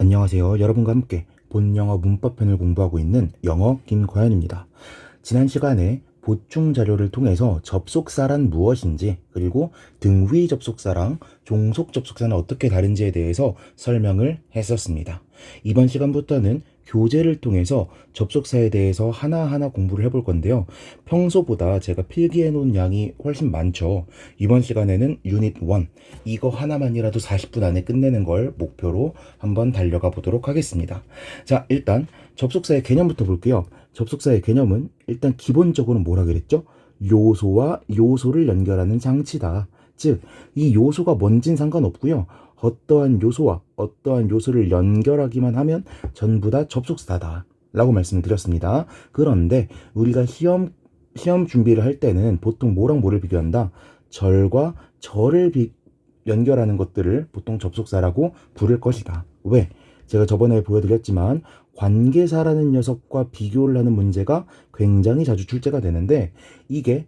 안녕하세요. 여러분과 함께 본영어 문법편을 공부하고 있는 영어 김과연입니다. 지난 시간에 보충 자료를 통해서 접속사란 무엇인지, 그리고 등위 접속사랑 종속 접속사는 어떻게 다른지에 대해서 설명을 했었습니다. 이번 시간부터는 교재를 통해서 접속사에 대해서 하나하나 공부를 해볼 건데요. 평소보다 제가 필기해 놓은 양이 훨씬 많죠. 이번 시간에는 유닛 1, 이거 하나만이라도 40분 안에 끝내는 걸 목표로 한번 달려가 보도록 하겠습니다. 자, 일단 접속사의 개념부터 볼게요. 접속사의 개념은 일단 기본적으로 뭐라 그랬죠? 요소와 요소를 연결하는 장치다. 즉, 이 요소가 뭔진 상관없고요. 어떠한 요소와 어떠한 요소를 연결하기만 하면 전부 다 접속사다 라고 말씀을 드렸습니다. 그런데 우리가 시험 준비를 할 때는 보통 뭐랑 뭐를 비교한다? 절과 절을 연결하는 것들을 보통 접속사라고 부를 것이다. 왜? 제가 저번에 보여드렸지만 관계사라는 녀석과 비교를 하는 문제가 굉장히 자주 출제가 되는데, 이게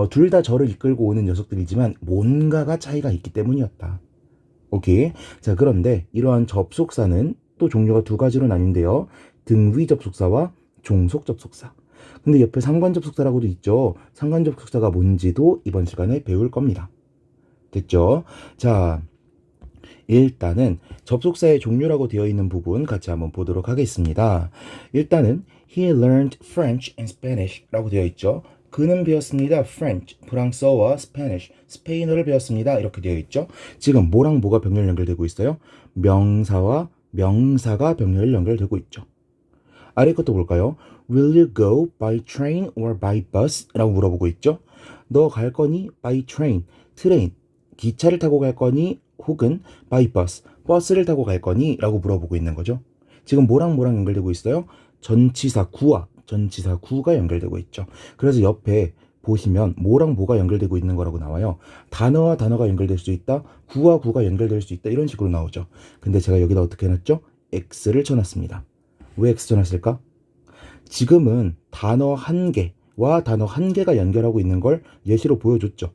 둘 다 절을 이끌고 오는 녀석들이지만 뭔가가 차이가 있기 때문이었다. 오케이. 자, 그런데 이러한 접속사는 또 종류가 두 가지로 나뉜데요. 등위 접속사와 종속 접속사. 근데 옆에 상관 접속사라고도 있죠. 상관 접속사가 뭔지도 이번 시간에 배울 겁니다. 됐죠? 자, 일단은 접속사의 종류라고 되어 있는 부분 같이 한번 보도록 하겠습니다. 일단은 He learned French and Spanish 라고 되어 있죠. 그는 배웠습니다. French, 프랑스어와 Spanish, 스페인어를 배웠습니다. 이렇게 되어 있죠. 지금 뭐랑 뭐가 병렬 연결되고 있어요? 명사와 명사가 병렬 연결되고 있죠. 아래 것도 볼까요? Will you go by train or by bus? 라고 물어보고 있죠. 너 갈 거니? by train, 트레인, 기차를 타고 갈 거니? 혹은 by bus, 버스를 타고 갈 거니? 라고 물어보고 있는 거죠. 지금 뭐랑 뭐랑 연결되고 있어요? 전치사 구와 전치사 구가 연결되고 있죠. 그래서 옆에 보시면 뭐랑 뭐가 연결되고 있는 거라고 나와요. 단어와 단어가 연결될 수 있다, 구와 구가 연결될 수 있다, 이런 식으로 나오죠. 근데 제가 여기다 어떻게 해놨죠? X를 쳐놨습니다. 왜 X 쳐놨을까? 지금은 단어 한 개와 단어 한 개가 연결하고 있는 걸 예시로 보여줬죠.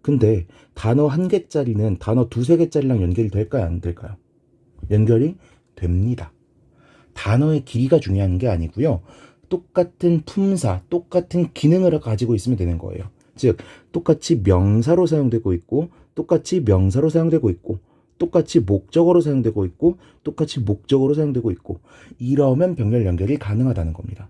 근데 단어 한 개짜리는 단어 두세 개짜리랑 연결이 될까요? 안 될까요? 연결이 됩니다. 단어의 길이가 중요한 게 아니고요. 똑같은 품사, 똑같은 기능을 가지고 있으면 되는 거예요. 즉, 똑같이 명사로 사용되고 있고, 똑같이 명사로 사용되고 있고, 똑같이 목적어로 사용되고 있고, 똑같이 목적어로 사용되고 있고, 이러면 병렬 연결이 가능하다는 겁니다.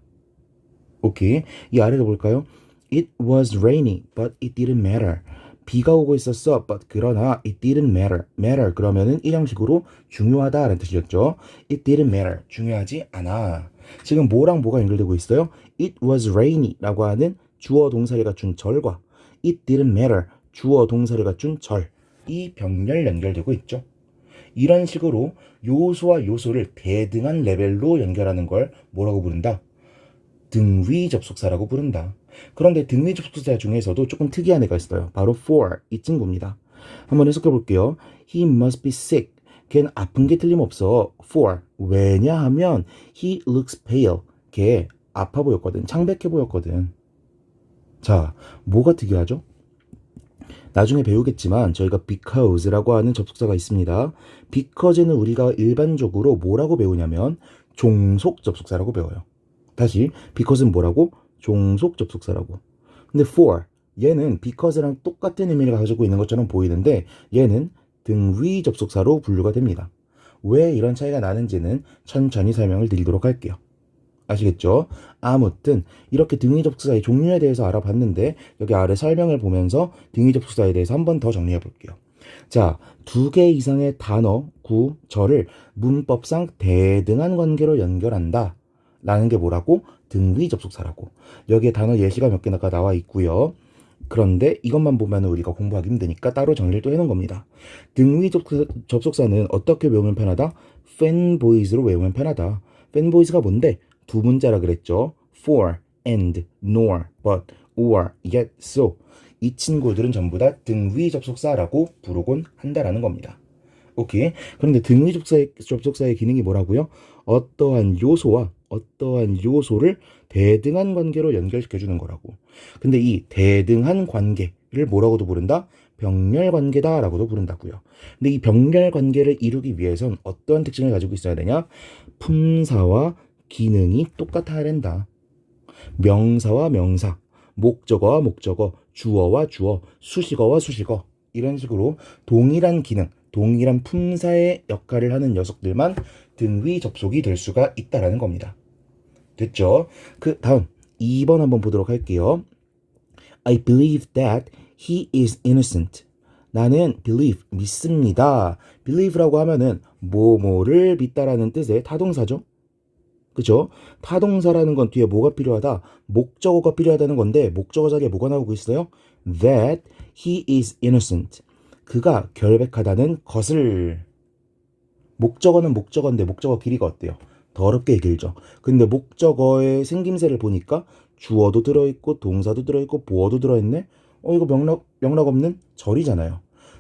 오케이. 이 아래로 볼까요? It was rainy, but it didn't matter. 비가 오고 있었어, but 그러나 it didn't matter. matter 그러면은 이 형식으로 중요하다라는 뜻이었죠. It didn't matter. 중요하지 않아. 지금 뭐랑 뭐가 연결되고 있어요? It was rainy 라고 하는 주어 동사를 갖춘 절과 it didn't matter 주어 동사를 갖춘 절, 이 병렬 연결되고 있죠. 이런 식으로 요소와 요소를 대등한 레벨로 연결하는 걸 뭐라고 부른다? 등위 접속사라고 부른다. 그런데 등위 접속사 중에서도 조금 특이한 애가 있어요. 바로 for, 이 친구입니다. 한번 해석해 볼게요. He must be sick. 걔는 아픈 게 틀림없어. for. 왜냐하면 he looks pale. 걔 아파 보였거든. 창백해 보였거든. 자, 뭐가 특이하죠? 나중에 배우겠지만 저희가 because라고 하는 접속사가 있습니다. because는 우리가 일반적으로 뭐라고 배우냐면 종속 접속사라고 배워요. 다시, because는 뭐라고? 종속 접속사라고. 근데 for, 얘는 because랑 똑같은 의미를 가지고 있는 것처럼 보이는데 얘는 등위 접속사로 분류가 됩니다. 왜 이런 차이가 나는지는 천천히 설명을 드리도록 할게요. 아시겠죠? 아무튼 이렇게 등위 접속사의 종류에 대해서 알아봤는데, 여기 아래 설명을 보면서 등위 접속사에 대해서 한 번 더 정리해 볼게요. 자, 두 개 이상의 단어, 구, 절을 문법상 대등한 관계로 연결한다 라는 게 뭐라고? 등위 접속사라고. 여기에 단어 예시가 몇 개가 나와 있고요. 그런데 이것만 보면 우리가 공부하기 힘드니까 따로 정리를 또 해놓은 겁니다. 등위 접속사는 어떻게 외우면 편하다? fanboys로 외우면 편하다. fanboys가 뭔데? 두 문자라 그랬죠. for, and, nor, but, or, yet, so. 이 친구들은 전부 다 등위 접속사라고 부르곤 한다라는 겁니다. 오케이. 그런데 등위 접속사의 기능이 뭐라고요? 어떠한 요소와 어떠한 요소를 대등한 관계로 연결시켜주는 거라고. 근데 이 대등한 관계를 뭐라고도 부른다? 병렬 관계다라고도 부른다고요. 근데 이 병렬 관계를 이루기 위해선 어떠한 특징을 가지고 있어야 되냐? 품사와 기능이 똑같아야 된다. 명사와 명사, 목적어와 목적어, 주어와 주어, 수식어와 수식어 이런 식으로 동일한 기능, 동일한 품사의 역할을 하는 녀석들만 등위 접속이 될 수가 있다라는 겁니다. 됐죠? 그 다음 2번 한번 보도록 할게요. I believe that he is innocent. 나는 believe, 믿습니다. believe라고 하면은 뭐뭐를 믿다라는 뜻의 타동사죠. 그죠? 타동사라는 건 뒤에 뭐가 필요하다? 목적어가 필요하다는 건데 목적어 자리에 뭐가 나오고 있어요? That he is innocent. 그가 결백하다는 것을. 목적어는 목적어인데 목적어 길이가 어때요? 더럽게 길죠. 근데 목적어의 생김새를 보니까 주어도 들어있고 동사도 들어있고 보어도 들어있네? 이거 명락 없는 절이잖아요.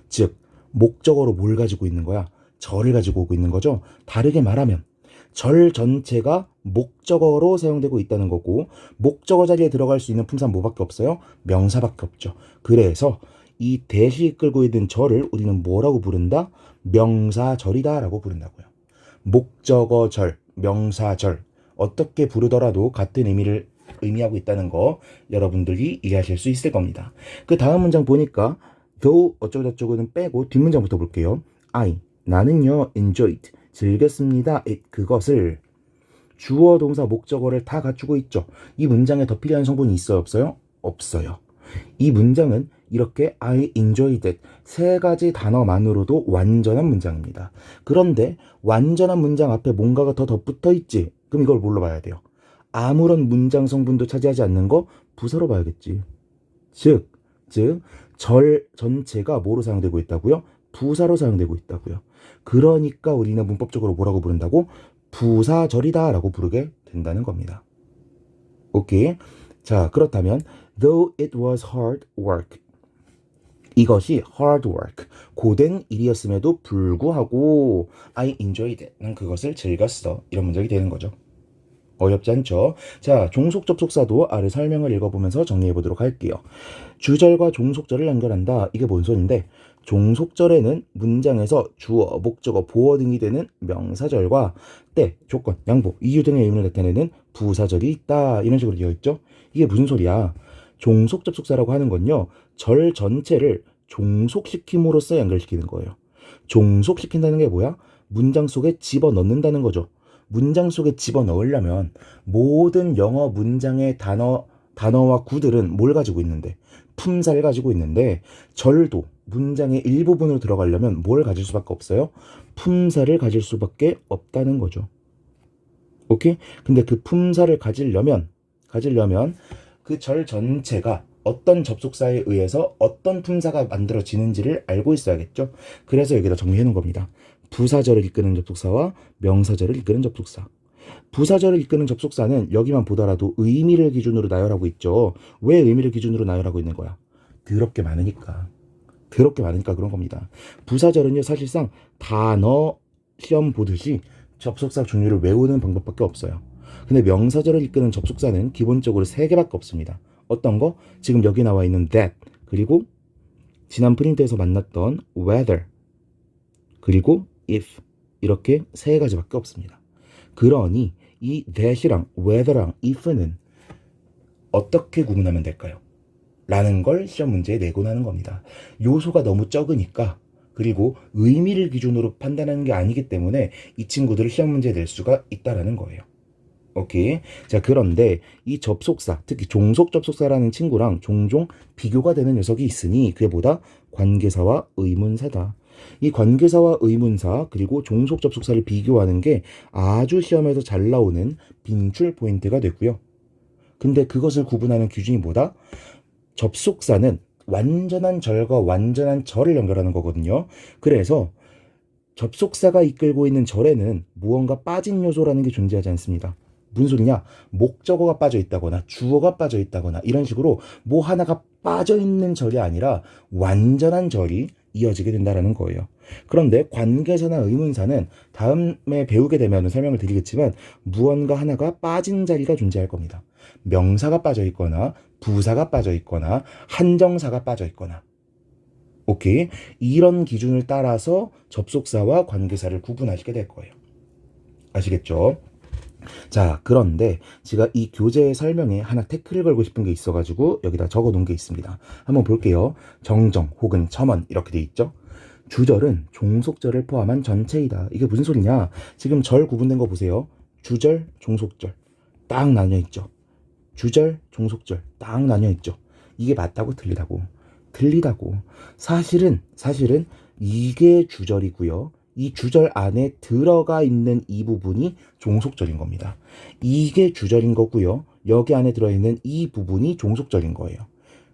즉 목적어로 뭘 가지고 있는 거야? 절을 가지고 오고 있는 거죠. 다르게 말하면 절 전체가 목적어로 사용되고 있다는 거고 목적어 자리에 들어갈 수 있는 품사는 뭐밖에 없어요? 명사밖에 없죠. 그래서 이 대시 이끌고 있는 절을 우리는 뭐라고 부른다? 명사절이다 라고 부른다고요. 목적어 절, 명사절 어떻게 부르더라도 같은 의미를 의미하고 있다는 거 여러분들이 이해하실 수 있을 겁니다. 그 다음 문장 보니까 though 어쩌고저쩌고는 빼고 뒷문장부터 볼게요. I, 나는요 enjoyed, 즐겼습니다. it, 그것을. 주어, 동사, 목적어를 다 갖추고 있죠. 이 문장에 더 필요한 성분이 있어요? 없어요? 없어요. 이 문장은 이렇게 I enjoyed it 세 가지 단어만으로도 완전한 문장입니다. 그런데 완전한 문장 앞에 뭔가가 더 덧붙어 있지. 그럼 이걸 뭘로 봐야 돼요? 아무런 문장 성분도 차지하지 않는 거 부사로 봐야겠지. 즉 절 전체가 뭐로 사용되고 있다고요? 부사로 사용되고 있다고요. 그러니까 우리는 문법적으로 뭐라고 부른다고? 부사절이다 라고 부르게 된다는 겁니다. 오케이. 자, 그렇다면 though it was hard work, 이것이 hard work, 고된 일이었음에도 불구하고 I enjoyed it, 난 그것을 즐겼어, 이런 문장이 되는 거죠. 어렵지 않죠? 자, 종속 접속사도 아래 설명을 읽어보면서 정리해 보도록 할게요. 주절과 종속절을 연결한다. 이게 뭔 소린데, 종속절에는 문장에서 주어, 목적어, 보어 등이 되는 명사절과 때, 조건, 양보, 이유 등의 의미를 나타내는 부사절이 있다. 이런 식으로 되어 있죠? 이게 무슨 소리야? 종속 접속사라고 하는 건요, 절 전체를 종속시킴으로써 연결시키는 거예요. 종속시킨다는 게 뭐야? 문장 속에 집어넣는다는 거죠. 문장 속에 집어넣으려면 모든 영어 문장의 단어와 구들은 뭘 가지고 있는데? 품사를 가지고 있는데 절도 문장의 일부분으로 들어가려면 뭘 가질 수밖에 없어요? 품사를 가질 수밖에 없다는 거죠. 오케이? 근데 그 품사를 가지려면 그 절 전체가 어떤 접속사에 의해서 어떤 품사가 만들어지는지를 알고 있어야겠죠. 그래서 여기다 정리해 놓은 겁니다. 부사절을 이끄는 접속사와 명사절을 이끄는 접속사. 부사절을 이끄는 접속사는 여기만 보더라도 의미를 기준으로 나열하고 있죠. 왜 의미를 기준으로 나열하고 있는 거야? 더럽게 많으니까 그런 겁니다. 부사절은요, 사실상 단어 시험 보듯이 접속사 종류를 외우는 방법밖에 없어요. 근데 명사절을 이끄는 접속사는 기본적으로 3개밖에 없습니다. 어떤 거? 지금 여기 나와 있는 that, 그리고 지난 프린트에서 만났던 whether, 그리고 if, 이렇게 3가지밖에 없습니다. 그러니 이 that이랑 whether랑 if는 어떻게 구분하면 될까요? 라는 걸 시험 문제에 내곤 하는 겁니다. 요소가 너무 적으니까, 그리고 의미를 기준으로 판단하는 게 아니기 때문에 이 친구들을 시험 문제에 낼 수가 있다라는 거예요. 오케이. 자, 그런데 이 접속사, 특히 종속 접속사라는 친구랑 종종 비교가 되는 녀석이 있으니 그게 뭐다? 관계사와 의문사다. 이 관계사와 의문사 그리고 종속 접속사를 비교하는 게 아주 시험에서 잘 나오는 빈출 포인트가 되고요. 근데 그것을 구분하는 기준이 뭐다? 접속사는 완전한 절과 완전한 절을 연결하는 거거든요. 그래서 접속사가 이끌고 있는 절에는 무언가 빠진 요소라는 게 존재하지 않습니다. 무슨 소리냐? 목적어가 빠져 있다거나 주어가 빠져 있다거나 이런 식으로 뭐 하나가 빠져 있는 절이 아니라 완전한 절이 이어지게 된다는 거예요. 그런데 관계사나 의문사는 다음에 배우게 되면 설명을 드리겠지만 무언가 하나가 빠진 자리가 존재할 겁니다. 명사가 빠져 있거나 부사가 빠져 있거나 한정사가 빠져 있거나. 오케이. 이런 기준을 따라서 접속사와 관계사를 구분하시게 될 거예요. 아시겠죠? 자, 그런데 제가 이 교재 설명에 하나 태클을 걸고 싶은 게 있어가지고 여기다 적어 놓은 게 있습니다. 한번 볼게요. 정정 혹은 첨언 이렇게 돼 있죠? 주절은 종속절을 포함한 전체이다. 이게 무슨 소리냐? 지금 절 구분된 거 보세요. 주절, 종속절 딱 나뉘어 있죠. 주절, 종속절 딱 나뉘어 있죠. 이게 맞다고 틀리다고? 틀리다고. 사실은 이게 주절이고요. 이 주절 안에 들어가 있는 이 부분이 종속절인 겁니다. 이게 주절인 거고요. 여기 안에 들어있는 이 부분이 종속절인 거예요.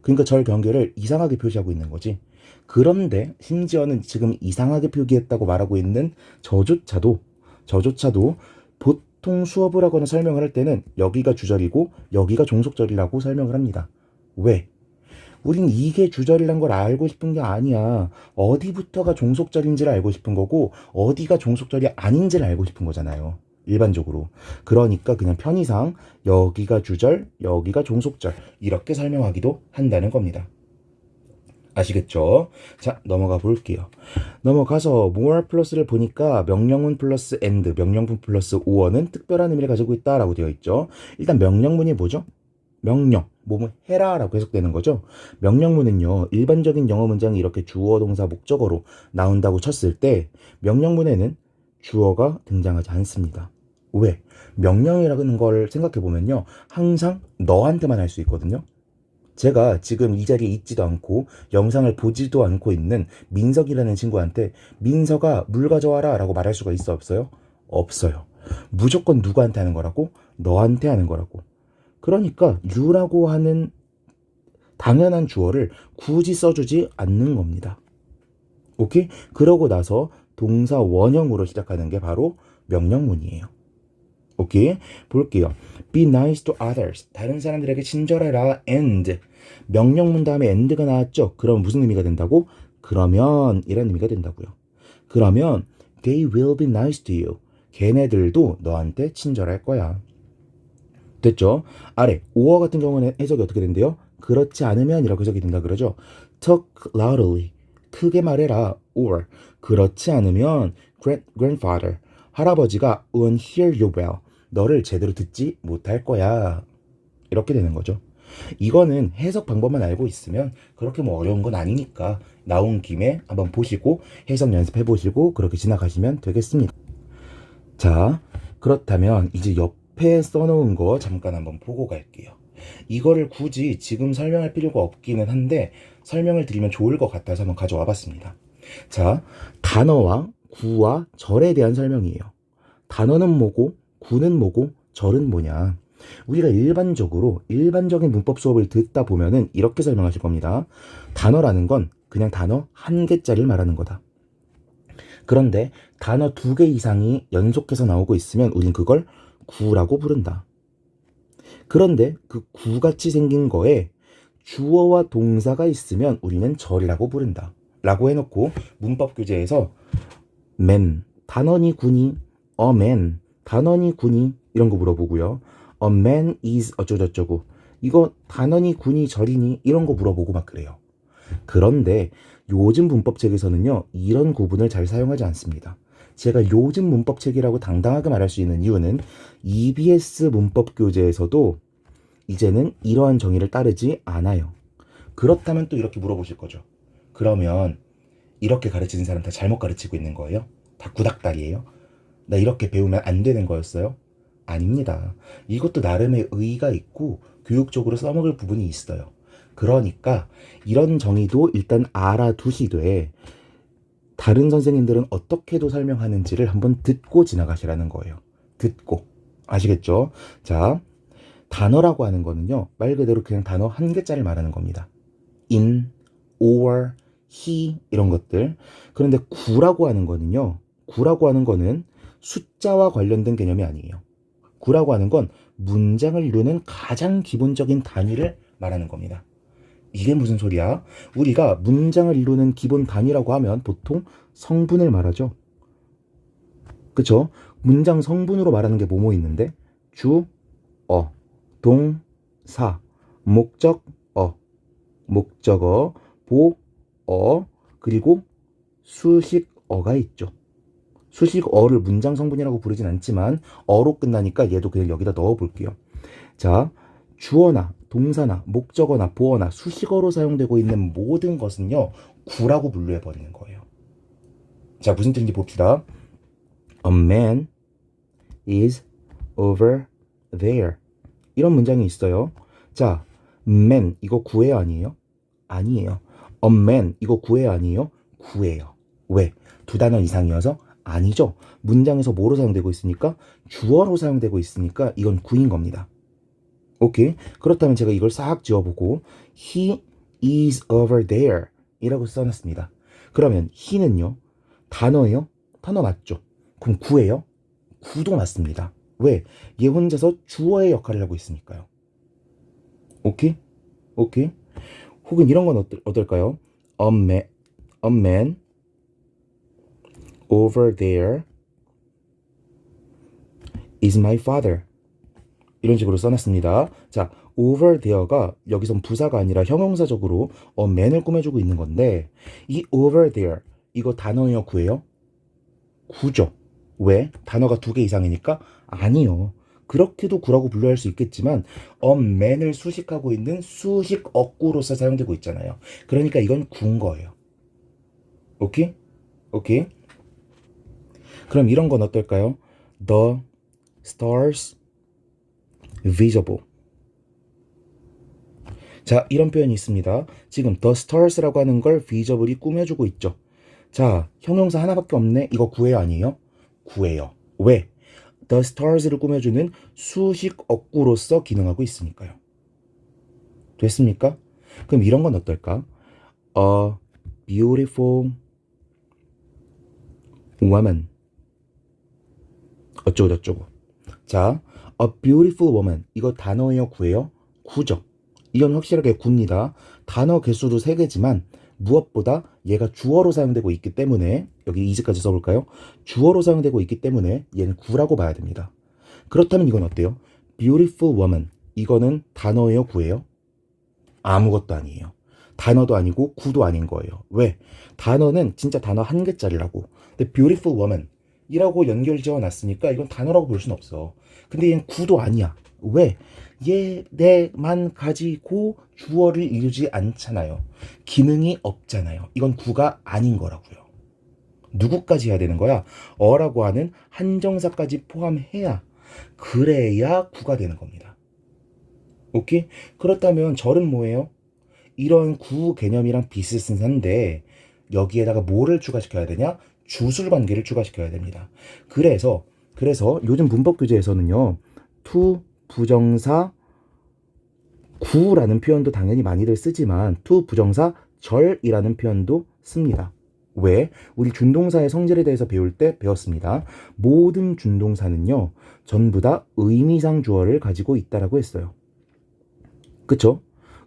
그러니까 절 경계를 이상하게 표시하고 있는 거지. 그런데 심지어는 지금 이상하게 표기했다고 말하고 있는 저조차도 보통 수업을 하거나 설명을 할 때는 여기가 주절이고 여기가 종속절이라고 설명을 합니다. 왜? 우린 이게 주절이란 걸 알고 싶은 게 아니야. 어디부터가 종속절인지를 알고 싶은 거고 어디가 종속절이 아닌지를 알고 싶은 거잖아요. 일반적으로. 그러니까 그냥 편의상 여기가 주절, 여기가 종속절 이렇게 설명하기도 한다는 겁니다. 아시겠죠? 자, 넘어가 볼게요. 넘어가서 more 플러스를 보니까 명령문 플러스 and, 명령문 플러스 or는 특별한 의미를 가지고 있다라고 되어 있죠. 일단 명령문이 뭐죠? 명령, 뭐뭐 해라라고 해석되는 거죠. 명령문은요, 일반적인 영어 문장이 이렇게 주어, 동사, 목적어로 나온다고 쳤을 때 명령문에는 주어가 등장하지 않습니다. 왜? 명령이라는 걸 생각해 보면요, 항상 너한테만 할 수 있거든요. 제가 지금 이 자리에 있지도 않고 영상을 보지도 않고 있는 민석이라는 친구한테 민석아 물 가져와라 라고 말할 수가 있어 없어요? 없어요. 무조건 누구한테 하는 거라고? 너한테 하는 거라고. 그러니까 you라고 하는 당연한 주어를 굳이 써주지 않는 겁니다. 오케이? 그러고 나서 동사 원형으로 시작하는 게 바로 명령문이에요. 오케이? 볼게요. Be nice to others. 다른 사람들에게 친절해라. And. 명령문 다음에 and가 나왔죠? 그럼 무슨 의미가 된다고? 그러면 이런 의미가 된다고요. 그러면 they will be nice to you. 걔네들도 너한테 친절할 거야. 됐죠? 아래 5어 같은 경우는 해석이 어떻게 된대요? 그렇지 않으면 이렇게 해석이 된다 그러죠. Talk loudly. 크게 말해라. Or 그렇지 않으면 grandfather. 할아버지가 won't hear you well. 너를 제대로 듣지 못할 거야. 이렇게 되는 거죠. 이거는 해석 방법만 알고 있으면 그렇게 뭐 어려운 건 아니니까 나온 김에 한번 보시고 해석 연습해 보시고 그렇게 지나가시면 되겠습니다. 자, 그렇다면 이제 옆에 써놓은 거 잠깐 한번 보고 갈게요. 이거를 굳이 지금 설명할 필요가 없기는 한데 설명을 드리면 좋을 것 같아서 한번 가져와 봤습니다. 자, 단어와 구와 절에 대한 설명이에요. 단어는 뭐고 구는 뭐고 절은 뭐냐. 우리가 일반적인 문법 수업을 듣다 보면은 이렇게 설명하실 겁니다. 단어라는 건 그냥 단어 한 개짜리를 말하는 거다. 그런데 단어 2개 이상이 연속해서 나오고 있으면 우린 그걸 구라고 부른다. 그런데 그 구같이 생긴 거에 주어와 동사가 있으면 우리는 절이라고 부른다. 라고 해놓고 문법 교재에서 man, 단어니 구니, a man, 단어니 구니 이런 거 물어보고요. a man is 어쩌고저쩌고 이거 단어니 구니 절이니 이런 거 물어보고 막 그래요. 그런데 요즘 문법책에서는요 이런 구분을 잘 사용하지 않습니다. 제가 요즘 문법책이라고 당당하게 말할 수 있는 이유는 EBS 문법 교재에서도 이제는 이러한 정의를 따르지 않아요. 그렇다면 또 이렇게 물어보실 거죠. 그러면 이렇게 가르치는 사람 다 잘못 가르치고 있는 거예요? 다 구닥다리예요? 나 이렇게 배우면 안 되는 거였어요? 아닙니다. 이것도 나름의 의의가 있고 교육적으로 써먹을 부분이 있어요. 그러니까 이런 정의도 일단 알아두시되 다른 선생님들은 어떻게도 설명하는지를 한번 듣고 지나가시라는 거예요. 듣고. 아시겠죠? 자, 단어라고 하는 거는요. 말 그대로 그냥 단어 한 개짜리를 말하는 겁니다. in, or, he 이런 것들. 그런데 구라고 하는 거는요. 구라고 하는 거는 숫자와 관련된 개념이 아니에요. 구라고 하는 건 문장을 이루는 가장 기본적인 단위를 말하는 겁니다. 이게 무슨 소리야? 우리가 문장을 이루는 기본 단위라고 하면 보통 성분을 말하죠. 그쵸? 문장 성분으로 말하는 게 뭐뭐 있는데 주, 동, 사, 목적, 목적어, 보, 그리고 수식어가 있죠. 수식어를 문장 성분이라고 부르진 않지만 어로 끝나니까 얘도 그냥 여기다 넣어 볼게요. 자, 주어나 동사나 목적어나 보어나 수식어로 사용되고 있는 모든 것은요, 구라고 분류해 버리는 거예요. 자, 무슨 뜻인지 봅시다. A man is over there. 이런 문장이 있어요. 자, man 이거 구예요 아니에요? 아니에요. A man 이거 구예요 아니에요? 구예요. 왜? 두 단어 이상이어서? 아니죠. 문장에서 뭐로 사용되고 있으니까? 주어로 사용되고 있으니까 이건 구인 겁니다. 오케이? 그렇다면 제가 이걸 싹 지워보고 He is over there 이라고 써놨습니다. 그러면 he는요? 단어예요? 단어 맞죠? 그럼 구예요? 구도 맞습니다. 왜? 얘 혼자서 주어의 역할을 하고 있으니까요. 오케이? 오케이? 혹은 이런 건 어떨까요? A man over there is my father. 이런 식으로 써놨습니다. 자, over there가 여기선 부사가 아니라 형용사적으로 man을 꾸며주고 있는 건데 이 over there 이거 단어예요? 구예요? 구죠. 왜? 단어가 두 개 이상이니까? 아니요. 그렇게도 구라고 분류할 수 있겠지만 man을 수식하고 있는 수식 어구로서 사용되고 있잖아요. 그러니까 이건 구인 거예요. 오케이? 오케이? 그럼 이런 건 어떨까요? The stars visible. 자, 이런 표현이 있습니다. 지금 the stars라고 하는 걸 visible이 꾸며주고 있죠. 자, 형용사 하나밖에 없네. 이거 구예요 아니에요? 구예요. 왜? The stars를 꾸며주는 수식 어구로서 기능하고 있으니까요. 됐습니까? 그럼 이런 건 어떨까? A beautiful woman. 어쩌고저쩌고. 자, a beautiful woman. 이거 단어예요? 구예요? 구죠. 이건 확실하게 구입니다. 단어 개수도 3개지만 무엇보다 얘가 주어로 사용되고 있기 때문에 여기 이즈까지 써볼까요? 주어로 사용되고 있기 때문에 얘는 구라고 봐야 됩니다. 그렇다면 이건 어때요? beautiful woman. 이거는 단어예요? 구예요? 아무것도 아니에요. 단어도 아니고 구도 아닌 거예요. 왜? 단어는 진짜 단어 한 개짜리라고. 근데 beautiful woman 이라고 연결 지어 놨으니까 이건 단어라고 볼 순 없어. 근데 얘는 구도 아니야. 왜? 얘네만 가지고 주어를 이루지 않잖아요. 기능이 없잖아요. 이건 구가 아닌 거라고요. 누구까지 해야 되는 거야? 어라고 하는 한정사까지 포함해야 그래야 구가 되는 겁니다. 오케이? 그렇다면 절은 뭐예요? 이런 구 개념이랑 비슷한데 여기에다가 뭐를 추가시켜야 되냐? 주술 관계를 추가시켜야 됩니다. 그래서 요즘 문법 교재에서는요. to 부정사 구라는 표현도 당연히 많이들 쓰지만 to 부정사 절이라는 표현도 씁니다. 왜? 우리 준동사의 성질에 대해서 배울 때 배웠습니다. 모든 준동사는요. 전부 다 의미상 주어를 가지고 있다라고 했어요. 그쵸?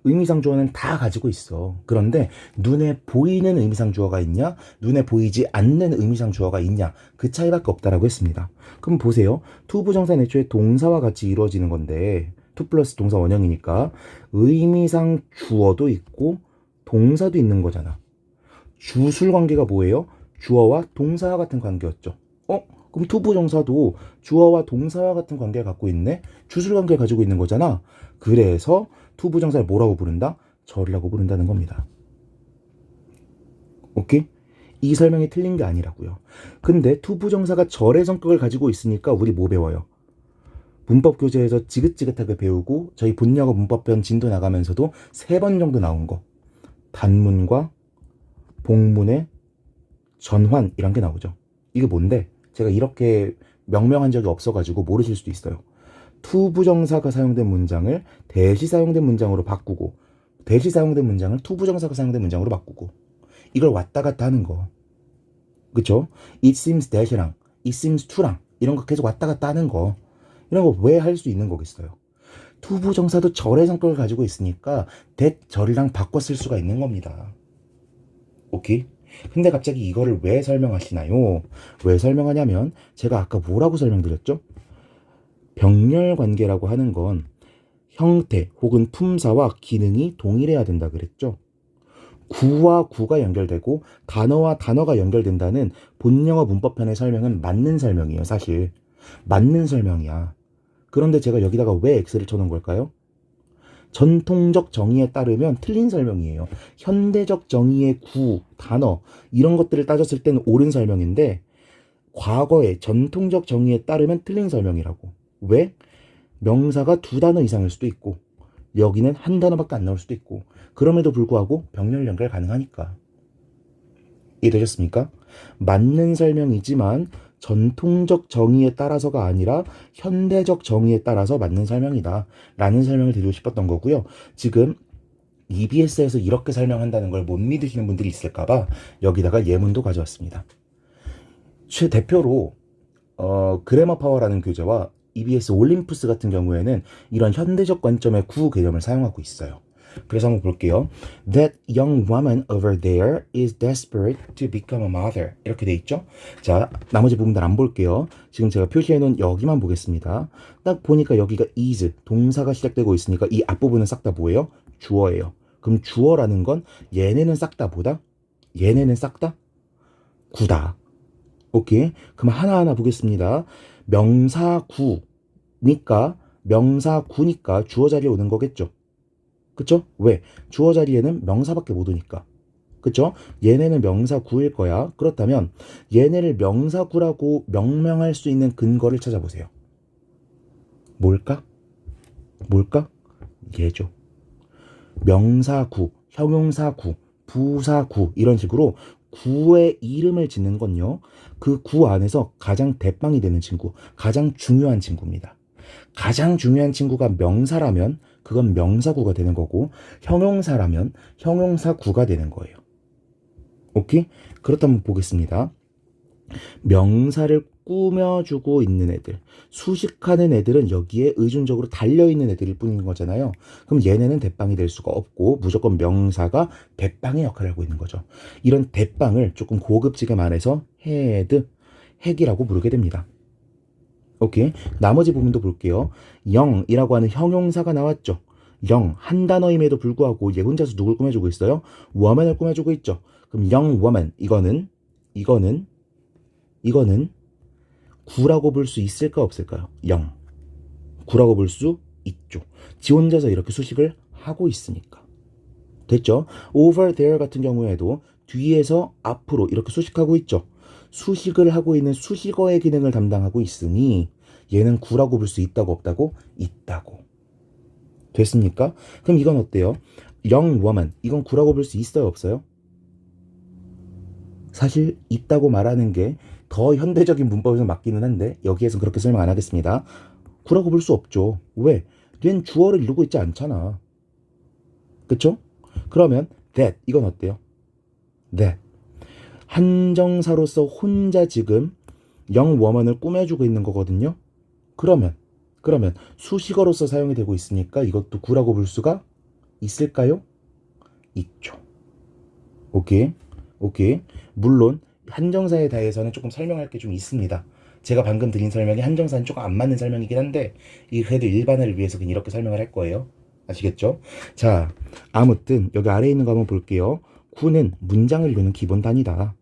의미상 주어는 다 가지고 있어. 그런데 눈에 보이는 의미상 주어가 있냐? 눈에 보이지 않는 의미상 주어가 있냐? 그 차이밖에 없다라고 했습니다. 그럼 보세요. to 부정사는 애초에 동사와 같이 이루어지는 건데 to 플러스 동사 원형이니까 의미상 주어도 있고 동사도 있는 거잖아. 주술 관계가 뭐예요? 주어와 동사와 같은 관계였죠. 그럼 to 부정사도 주어와 동사와 같은 관계를 갖고 있네? 주술 관계를 가지고 있는 거잖아. 그래서 to 부정사를 뭐라고 부른다? 절이라고 부른다는 겁니다. 오케이? 이 설명이 틀린 게 아니라고요. 근데 to 부정사가 절의 성격을 가지고 있으니까 우리 뭐 배워요? 문법 교재에서 지긋지긋하게 배우고 저희 본영어 문법편 진도 나가면서도 3번 정도 나온 거. 단문과 복문의 전환 이런 게 나오죠. 이게 뭔데? 제가 이렇게 명명한 적이 없어가지고 모르실 수도 있어요. to 부정사가 사용된 문장을 대시 사용된 문장으로 바꾸고 대시 사용된 문장을 to 부정사가 사용된 문장으로 바꾸고 이걸 왔다 갔다 하는 거. 그쵸? it seems that이랑 it seems to랑 이런 거 계속 왔다 갔다 하는 거. 이런 거 왜 할 수 있는 거겠어요? to 부정사도 절의 성격을 가지고 있으니까 that 절이랑 바꿔 쓸 수가 있는 겁니다. 오케이? 근데 갑자기 이거를 왜 설명하시나요? 왜 설명하냐면 제가 아까 뭐라고 설명드렸죠? 병렬 관계라고 하는 건 형태 혹은 품사와 기능이 동일해야 된다 그랬죠? 구와 구가 연결되고 단어와 단어가 연결된다는 본영어 문법편의 설명은 맞는 설명이에요, 사실. 맞는 설명이야. 그런데 제가 여기다가 왜 X를 쳐놓은 걸까요? 전통적 정의에 따르면 틀린 설명이에요. 현대적 정의의 구, 단어 이런 것들을 따졌을 때는 옳은 설명인데 과거의 전통적 정의에 따르면 틀린 설명이라고. 왜? 명사가 두 단어 이상일 수도 있고 여기는 한 단어밖에 안 나올 수도 있고 그럼에도 불구하고 병렬 연결 가능하니까. 이해되셨습니까? 맞는 설명이지만 전통적 정의에 따라서가 아니라 현대적 정의에 따라서 맞는 설명이다 라는 설명을 드리고 싶었던 거고요. 지금 EBS에서 이렇게 설명한다는 걸 못 믿으시는 분들이 있을까봐 여기다가 예문도 가져왔습니다. 최대표로 그래머 파워라는 교재와 EBS 올림푸스 같은 경우에는 이런 현대적 관점의 구호 개념을 사용하고 있어요. 그래서 한번 볼게요. That young woman over there is desperate to become a mother. 이렇게 돼 있죠? 자, 나머지 부분들 안 볼게요. 지금 제가 표시해놓은 여기만 보겠습니다. 딱 보니까 여기가 is, 동사가 시작되고 있으니까 이 앞부분은 싹 다 뭐예요? 주어예요. 그럼 주어라는 건 얘네는 싹 다 뭐다? 얘네는 싹 다 구다. 오케이. 그럼 하나하나 보겠습니다. 명사구니까 주어 자리에 오는 거겠죠. 그쵸? 왜? 주어 자리에는 명사밖에 못 오니까. 그쵸? 얘네는 명사구일 거야. 그렇다면 얘네를 명사구라고 명명할 수 있는 근거를 찾아보세요. 뭘까? 얘죠. 명사구, 형용사구, 부사구 이런 식으로 구의 이름을 짓는 건요. 그 구 안에서 가장 대빵이 되는 친구, 가장 중요한 친구입니다. 가장 중요한 친구가 명사라면 그건 명사구가 되는 거고 형용사라면 형용사구가 되는 거예요. 오케이? 그렇다면 보겠습니다. 명사를 꾸며주고 있는 애들, 수식하는 애들은 여기에 의존적으로 달려있는 애들일 뿐인 거잖아요. 그럼 얘네는 대빵이 될 수가 없고 무조건 명사가 대빵의 역할을 하고 있는 거죠. 이런 대빵을 조금 고급지게 말해서 핵이라고 부르게 됩니다. 오케이. 나머지 부분도 볼게요. 영이라고 하는 형용사가 나왔죠. 영, 한 단어임에도 불구하고 얘 혼자서 누굴 꾸며주고 있어요? woman을 꾸며주고 있죠. 그럼 young woman, 이거는 구라고 볼 수 있을까 없을까요? 영. 구라고 볼 수 있죠. 지 혼자서 이렇게 수식을 하고 있으니까. 됐죠? over there 같은 경우에도 뒤에서 앞으로 이렇게 수식하고 있죠. 수식을 하고 있는 수식어의 기능을 담당하고 있으니 얘는 구라고 볼 수 있다고 없다고? 있다고. 됐습니까? 그럼 이건 어때요? young woman, 이건 구라고 볼 수 있어요 없어요? 사실 있다고 말하는 게 더 현대적인 문법에서 맞기는 한데 여기에서 그렇게 설명 안 하겠습니다. 구라고 볼 수 없죠. 왜? 얜 주어를 이루고 있지 않잖아. 그쵸? 그러면 that, 이건 어때요? that. 한정사로서 혼자 지금 young woman을 꾸며주고 있는 거거든요. 그러면 수식어로서 사용이 되고 있으니까 이것도 구라고 볼 수가 있을까요? 있죠. 오케이. 물론 한정사에 대해서는 조금 설명할 게 좀 있습니다. 제가 방금 드린 설명이 한정사는 조금 안 맞는 설명이긴 한데 그래도 일반화를 위해서 그냥 이렇게 설명을 할 거예요. 아시겠죠? 자, 아무튼 여기 아래에 있는 거 한번 볼게요. 구는 문장을 이루는 기본 단위다.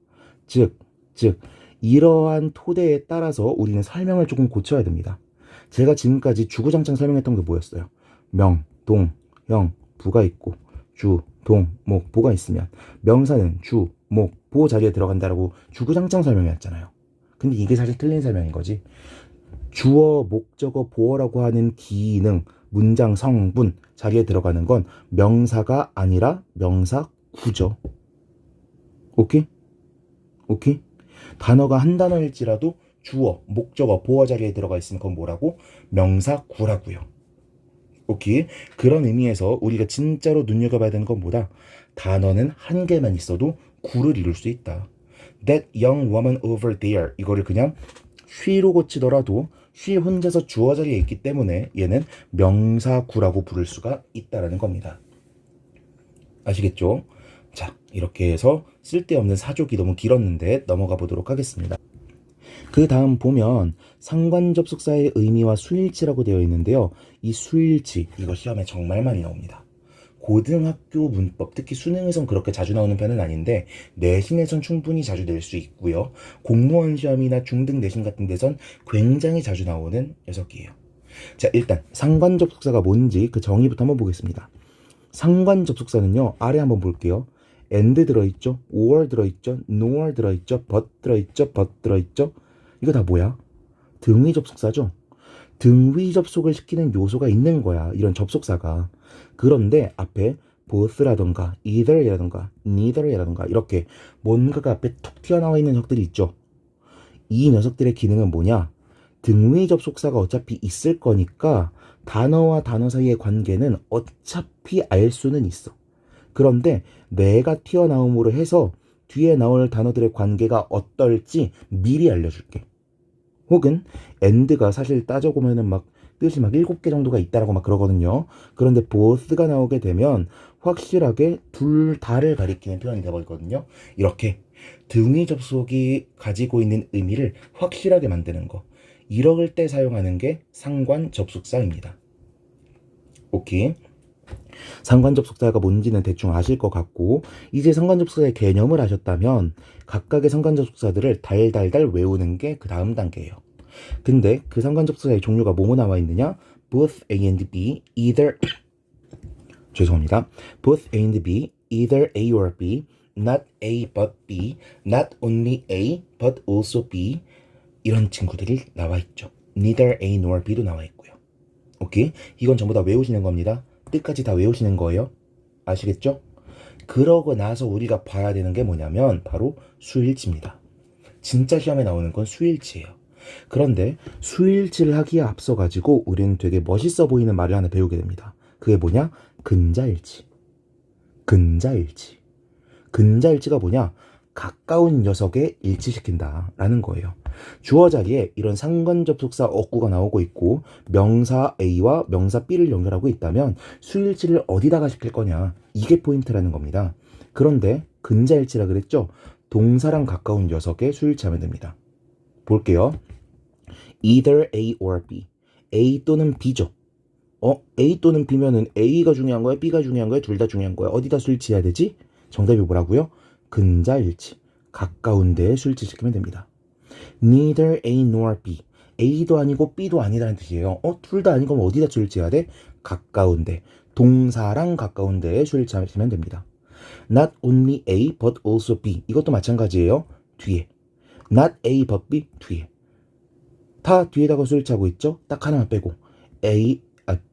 즉 이러한 토대에 따라서 우리는 설명을 조금 고쳐야 됩니다. 제가 지금까지 주구장창 설명했던 게 뭐였어요? 명, 동, 형, 부가 있고 주, 동, 목, 보가 있으면 명사는 주, 목, 보 자리에 들어간다라고 주구장창 설명했잖아요. 근데 이게 사실 틀린 설명인 거지. 주어, 목적어, 보어라고 하는 기능, 문장, 성분 자리에 들어가는 건 명사가 아니라 명사구죠. 오케이? 단어가 한 단어일지라도 주어, 목적어, 보어 자리에 들어가 있으면 그건 뭐라고? 명사구라고요. 오케이? 그런 의미에서 우리가 진짜로 눈여겨봐야 되는 건 뭐다? 단어는 한 개만 있어도 구를 이룰 수 있다. That young woman over there, 이거를 그냥 she로 고치더라도 she 혼자서 주어 자리에 있기 때문에 얘는 명사구라고 부를 수가 있다라는 겁니다. 아시겠죠? 자, 이렇게 해서 쓸데없는 사족이 너무 길었는데 넘어가 보도록 하겠습니다. 그 다음 보면 상관접속사의 의미와 수일치라고 되어 있는데요. 이 수일치, 이거 시험에 정말 많이 나옵니다. 고등학교 문법, 특히 수능에선 그렇게 자주 나오는 편은 아닌데 내신에선 충분히 자주 낼 수 있고요. 공무원 시험이나 중등 내신 같은 데선 굉장히 자주 나오는 녀석이에요. 자, 일단 상관접속사가 뭔지 그 정의부터 한번 보겠습니다. 상관접속사는요, 아래 한번 볼게요. and 들어있죠, or 들어있죠, nor 들어있죠, but 들어있죠, but 들어있죠. 이거 다 뭐야? 등위 접속사죠. 등위 접속을 시키는 요소가 있는 거야, 이런 접속사가. 그런데 앞에 both라던가 either이라던가 neither이라던가 이렇게 뭔가가 앞에 톡 튀어나와 있는 녀석들이 있죠. 이 녀석들의 기능은 뭐냐? 등위 접속사가 어차피 있을 거니까 단어와 단어 사이의 관계는 어차피 알 수는 있어. 그런데 내가 튀어나옴으로 해서 뒤에 나올 단어들의 관계가 어떨지 미리 알려줄게. 혹은 and가 사실 따져보면은 막 뜻이 막 7개 정도가 있다라고 막 그러거든요. 그런데 both가 나오게 되면 확실하게 둘 다를 가리키는 표현이 되버리거든요. 이렇게 등위 접속이 가지고 있는 의미를 확실하게 만드는 거, 이럴 때 사용하는 게 상관 접속사입니다. 오케이. 상관 접속사가 뭔지는 대충 아실 것 같고, 이제 상관 접속사의 개념을 아셨다면 각각의 상관 접속사들을 달달달 외우는 게 그 다음 단계예요. 근데 그 상관 접속사의 종류가 뭐뭐 나와 있느냐? both A and B, either 죄송합니다. both A and B, either A or B, not A but B, not only A but also B, 이런 친구들이 나와 있죠. neither A nor B도 나와 있고요. 오케이? 이건 전부 다 외우시는 겁니다. 뜻까지 다 외우시는 거예요. 아시겠죠? 그러고 나서 우리가 봐야 되는 게 뭐냐면 바로 수일치입니다. 진짜 시험에 나오는 건 수일치예요. 그런데 수일치를 하기에 앞서 가지고 우리는 되게 멋있어 보이는 말을 하나 배우게 됩니다. 그게 뭐냐? 근자일치. 근자일치. 근자일치가 뭐냐? 가까운 녀석에 일치시킨다 라는 거예요. 주어 자리에 이런 상관접속사 어구가 나오고 있고 명사 A와 명사 B를 연결하고 있다면 수일치를 어디다가 시킬 거냐, 이게 포인트라는 겁니다. 그런데 근자일치라 그랬죠? 동사랑 가까운 녀석에 수일치하면 됩니다. 볼게요. either A or B. A 또는 B죠. A 또는 B면은 A가 중요한 거야, B가 중요한 거야, 둘 다 중요한 거야. 어디다 수일치해야 되지? 정답이 뭐라고요? 근자일치. 가까운 데에 수일치시키면 됩니다. neither A nor B. A도 아니고 B도 아니라는 뜻이에요. 둘 다 아닌 거면 어디다 수일치해야 돼? 가까운 데. 동사랑 가까운 데에 수일치하시면 됩니다. not only A but also B. 이것도 마찬가지예요. 뒤에. not A but B 뒤에. 다 뒤에다가 수일치하고 있죠? 딱 하나만 빼고.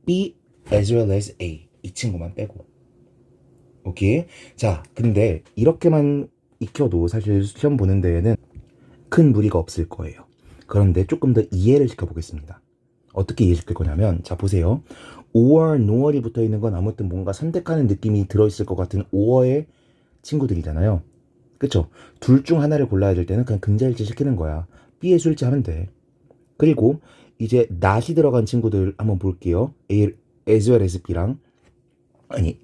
B as well as A. 이 친구만 빼고. 오케이. 자, 근데 이렇게만 익혀도 사실 시험 보는 데에는 큰 무리가 없을 거예요. 그런데 조금 더 이해를 시켜보겠습니다. 어떻게 이해시킬 거냐면, 자 보세요. or, nor이 붙어 있는 건 아무튼 뭔가 선택하는 느낌이 들어있을 것 같은 or의 친구들이잖아요. 그쵸? 둘 중 하나를 골라야 될 때는 그냥 근자일치 시키는 거야. B에 수일치하면 돼. 그리고 이제 not이 들어간 친구들 한번 볼게요. A, as well as B랑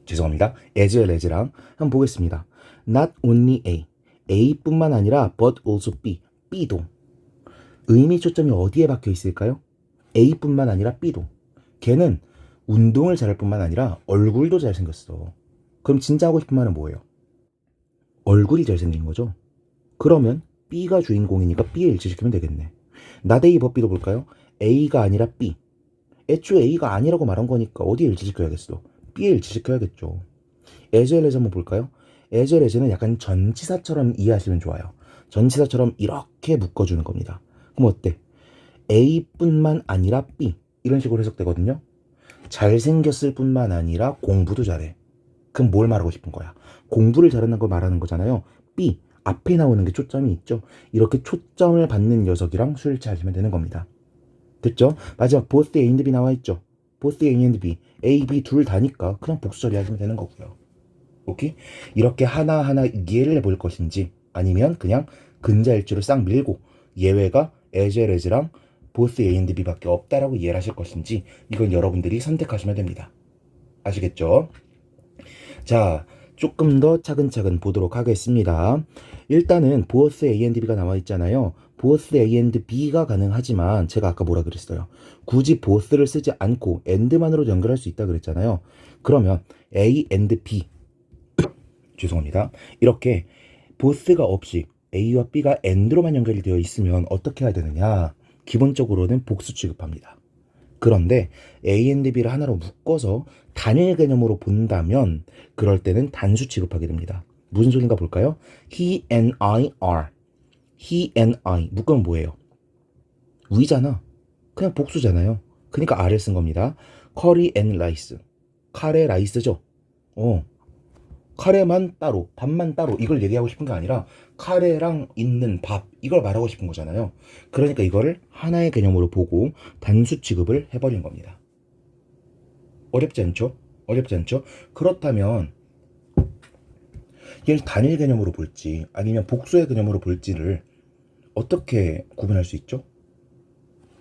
죄송합니다. as well as랑 한번 보겠습니다. not only A. A뿐만 아니라 but also B. B도. 의미 초점이 어디에 박혀 있을까요? A뿐만 아니라 B도. 걔는 운동을 잘할 뿐만 아니라 얼굴도 잘생겼어. 그럼 진짜 하고 싶은 말은 뭐예요? 얼굴이 잘생긴 거죠? 그러면 B가 주인공이니까 B에 일치시키면 되겠네. not A but B도 볼까요? A가 아니라 B. 애초에 A가 아니라고 말한 거니까 어디에 일치시켜야겠어? B에 일치시켜야겠죠. as well as 한번 볼까요? as well as는 약간 전치사처럼 이해하시면 좋아요. 전치사처럼 이렇게 묶어주는 겁니다. 그럼 어때? A뿐만 아니라 B. 이런 식으로 해석되거든요. 잘생겼을 뿐만 아니라 공부도 잘해. 그럼 뭘 말하고 싶은 거야? 공부를 잘하는 걸 말하는 거잖아요. B. 앞에 나오는 게 초점이 있죠. 이렇게 초점을 받는 녀석이랑 수일치하시면 되는 겁니다. 됐죠? 마지막 both A and B 나와 있죠. both A and B. A, B 둘 다니까 그냥 복수 처리하시면 되는 거고요. 오케이? 이렇게 하나하나 이해를 해볼 것인지, 아니면 그냥 근자일치로 싹 밀고 예외가 as well as랑 both A and B밖에 없다라고 이해를 하실 것인지, 이건 여러분들이 선택하시면 됩니다. 아시겠죠? 자, 조금 더 차근차근 보도록 하겠습니다. 일단은 both A and B가 나와 있잖아요. both A and B가 가능하지만 제가 아까 뭐라 그랬어요? 굳이 both를 쓰지 않고 and만으로 연결할 수 있다 그랬잖아요. 그러면 A and B 죄송합니다. 이렇게 both가 없이 A와 B가 and로만 연결이 되어 있으면 어떻게 해야 되느냐? 기본적으로는 복수 취급합니다. 그런데 A and B를 하나로 묶어서 단일 개념으로 본다면 그럴 때는 단수 취급하게 됩니다. 무슨 소린가 볼까요? He and I are. He and I 묶으면 뭐예요? 위잖아. 그냥 복수잖아요. 그러니까 R을 쓴 겁니다. 커리 앤 라이스. 카레 라이스죠. 카레만 따로, 밥만 따로 이걸 얘기하고 싶은 게 아니라 카레랑 있는 밥 이걸 말하고 싶은 거잖아요. 그러니까 이거를 하나의 개념으로 보고 단수 취급을 해버린 겁니다. 어렵지 않죠? 어렵지 않죠? 그렇다면 얘를 단일 개념으로 볼지 아니면 복수의 개념으로 볼지를 어떻게 구분할 수 있죠?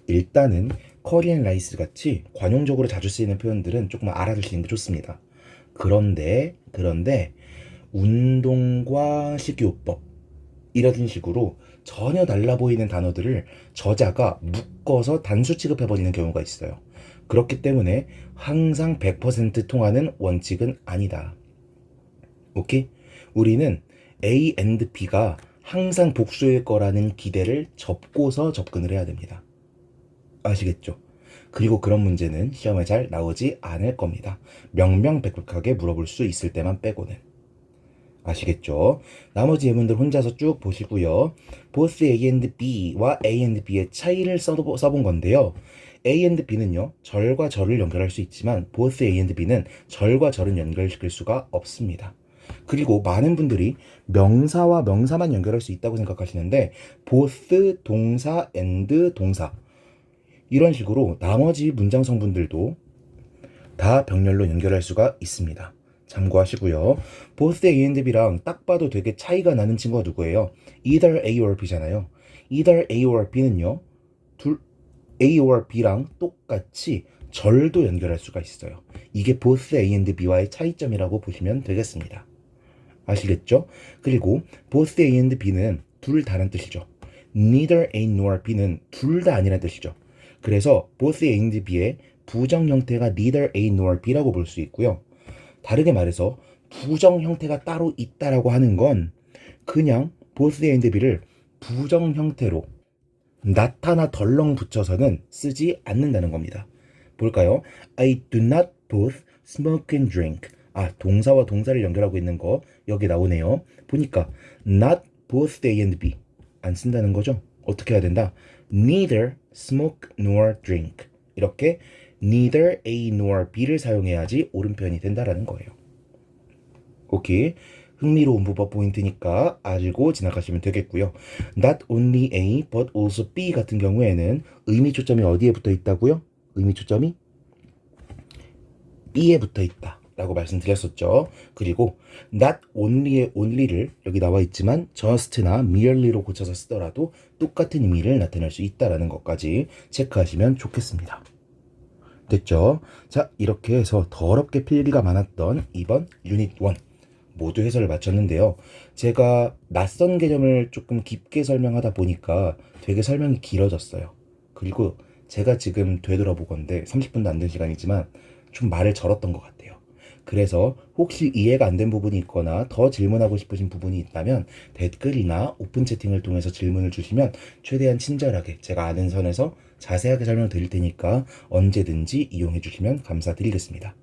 일단은 커리 앤 라이스 같이 관용적으로 자주 쓰이는 표현들은 조금 알아두시는 게 좋습니다. 그런데 운동과 식이요법 이런 식으로 전혀 달라 보이는 단어들을 저자가 묶어서 단수 취급해버리는 경우가 있어요. 그렇기 때문에 항상 100% 통하는 원칙은 아니다. 오케이? 우리는 A and B가 항상 복수일 거라는 기대를 접고서 접근을 해야 됩니다. 아시겠죠? 그리고 그런 문제는 시험에 잘 나오지 않을 겁니다. 명명백백하게 물어볼 수 있을 때만 빼고는. 아시겠죠? 나머지 예문들 혼자서 쭉 보시고요. both A and B와 A and B의 차이를 써본 건데요. A and B는요, 절과 절을 연결할 수 있지만 both A and B는 절과 절은 연결시킬 수가 없습니다. 그리고 많은 분들이 명사와 명사만 연결할 수 있다고 생각하시는데 both, 동사, and, 동사 이런 식으로 나머지 문장 성분들도 다 병렬로 연결할 수가 있습니다. 참고하시고요. both A and B랑 딱 봐도 되게 차이가 나는 친구가 누구예요? either A or B잖아요. either A or B는요. A or B랑 똑같이 절도 연결할 수가 있어요. 이게 both A and B와의 차이점이라고 보시면 되겠습니다. 아시겠죠? 그리고 both A and B는 둘 다란 뜻이죠. neither A nor B는 둘 다 아니란 뜻이죠. 그래서 both A and B의 부정 형태가 neither A nor B라고 볼 수 있고요. 다르게 말해서 부정 형태가 따로 있다라고 하는 건 그냥 both A and B를 부정 형태로 나타나 덜렁 붙여서는 쓰지 않는다는 겁니다. 볼까요? I do not both smoke and drink. 동사와 동사를 연결하고 있는 거 여기 나오네요. 보니까 not both A and B 안 쓴다는 거죠. 어떻게 해야 된다? Neither smoke nor drink. 이렇게 neither A nor B를 사용해야지 옳은 표현이 된다라는 거예요. 오케이. 흥미로운 문법 포인트니까 알고 지나가시면 되겠고요. Not only A but also B 같은 경우에는 의미 초점이 어디에 붙어 있다고요? 의미 초점이 B에 붙어 있다 라고 말씀드렸었죠. 그리고 not only의 only를 여기 나와 있지만 just나 merely로 고쳐서 쓰더라도 똑같은 의미를 나타낼 수 있다라는 것까지 체크하시면 좋겠습니다. 됐죠? 자, 이렇게 해서 더럽게 필기가 많았던 이번 유닛 1 모두 해설을 마쳤는데요. 제가 낯선 개념을 조금 깊게 설명하다 보니까 되게 설명이 길어졌어요. 그리고 제가 지금 되돌아보건데 30분도 안 된 시간이지만 좀 말을 절었던 것 같아요. 그래서 혹시 이해가 안 된 부분이 있거나 더 질문하고 싶으신 부분이 있다면 댓글이나 오픈 채팅을 통해서 질문을 주시면 최대한 친절하게 제가 아는 선에서 자세하게 설명드릴 테니까 언제든지 이용해 주시면 감사드리겠습니다.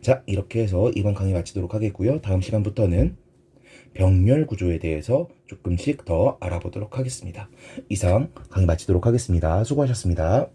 자, 이렇게 해서 이번 강의 마치도록 하겠고요. 다음 시간부터는 병렬 구조에 대해서 조금씩 더 알아보도록 하겠습니다. 이상 강의 마치도록 하겠습니다. 수고하셨습니다.